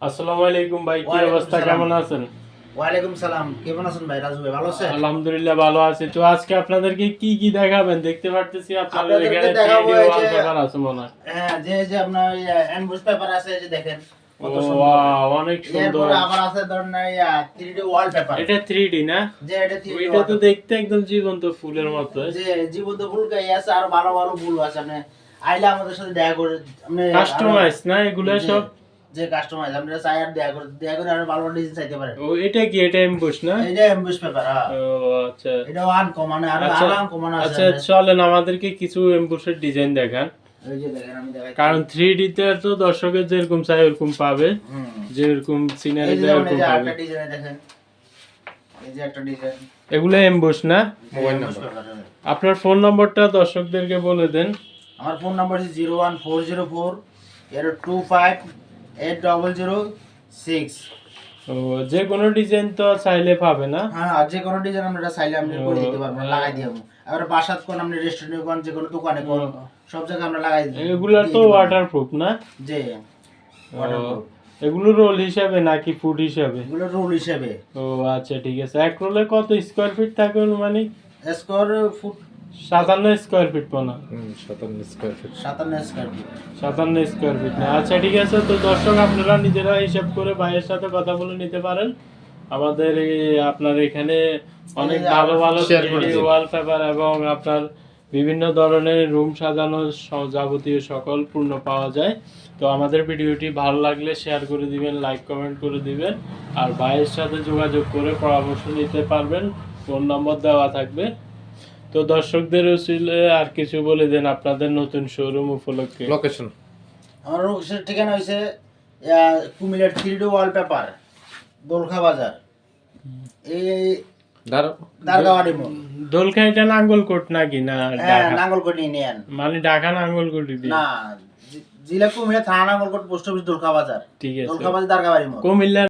আসসালামু আলাইকুম ভাই, কি অবস্থা, কেমন আছেন? ওয়ালাইকুম সালাম, কেমন আছেন ভাই? রাজু ভাই ভালো আছেন? আলহামদুলিল্লাহ ভালো আছি। তো আজকে আপনাদেরকে কি কি দেখাবেন? দেখতে পারতেছি আপনাদের আপনাদেরকে এখানে দেখাবো 3D এই যে ওয়ালপেপার আছে মনে হয়। হ্যাঁ, যে আপনার এমবুস পেপার আছে, এই যে দেখেন কত ও সুন্দর। ওয়াও, অনেক সুন্দর। এরপরে আবার আছে ধরেন 3D ওয়াল পেপার। এটা 3D না? যে এটা 3D ওইটা ওয়াল তো দেখতে একদম জীবন্ত ফুলের মতো। যে জীবন্ত ফুল গাই আছে, আর ভালো ভালো ফুল আছে। আপনি আইলে আমাদের সাথে দেখা করে আপনি কাস্টমাইজ না এগুলা সব? যে কাস্টমাইজ আপনি চাই আর দেখা করে আরো ভালো ভালো ডিজাইন চাইতে পারেন। ও এটা কি, এটা এমবুস না? এটা এমবুস পেপার। হ্যাঁ, ও আচ্ছা এটা আনকমন, আর আচ্ছা আনকমন আছে। আচ্ছা, চলেন আমাদেরকে কিছু এমবুসের ডিজাইন দেখান। এই যে দেখেন আমি দেখাই, কারণ 3D তে তো দর্শকের যেরকম চাই ওরকম পাবে, যেরকম সিনারি এই যে দেয় যেমন ওরকম এই যে পাবে। একটা ডিজাইন দেখেন, এই যে একটা ডিজাইন। এগুলো এমবুস না? মোবাইল নাম্বার, আপনার ফোন নম্বরটা দর্শকদেরকে বলে দেন। আমার ফোন নাম্বার হচ্ছে 01404 258006। ও, যে কোনো ডিজাইন তো চাইলে পাবে না? হ্যাঁ, আর যে কোনো ডিজাইন আমরা চাইলে আপনি করে দিতে পারবো, লাগাই দিয়ে যাবো। আর বাসাত কোন, আপনি রেস্টুরেন্টে কোন, যে কোনো দোকানে কোন, সব জায়গায় আমরা লাগাই দিই। এগুলা তো ওয়াটারপ্রুফ না? যে ও, এগুলো রোল হিসাবে নাকি ফুট হিসাবে? এগুলো রোল হিসেবে। ও আচ্ছা ঠিক আছে। এক রোলে কত স্কোয়ার ফিট থাকে মানে? স্কোয়ার ফুট 57 স্কোয়ার ফিট পানা? 57 স্কোয়ার ফিট। 57 স্কোয়ার ফিট না? আচ্ছা ঠিক আছে। তো দর্শক আপনারা নিজেরা হিসাব করে ভাইয়ের সাথে কথা বলে নিতে পারেন। আমাদের আপনার এখানে অনেক ভালো ভালো ওয়ালপেপার এবং আপনার বিভিন্ন ধরনের রুম সাজানো যাবতীয় সকল পূর্ণ পাওয়া যায়। তো আমাদের ভিডিওটি ভালো লাগলে শেয়ার করে দিবেন, লাইক কমেন্ট করে দিবেন, আর ভাইয়ের সাথে যোগাযোগ করে পরামর্শ নিতে পারবেন। ফোন নম্বর দেওয়া থাকবে। তো দর্শকদের উচিলে আর কিছু বলে দেন আপনাদের নতুন শোরুম উপলক্ষে। লোকেশন আমার লোকেশন ঠিকানা হইছে কুমিল্লার 3D ওয়ালপেপার, দোলখা বাজার, এই দারগাওয়াড়ি মোড়। দোলখাইটা নাঙ্গলকোট নাকি না? হ্যাঁ, নাঙ্গলকোট ইউনিয়ন। মানে ঢাকা নাঙ্গলকোট না, জেলা কুমিল্লা, থানা নাঙ্গলকোট, পোস্ট অফিস, দোলখা বাজার। ঠিক আছে। দোলখা বাজার, দারগাওয়াড়ি মোড়। কুমিল্লা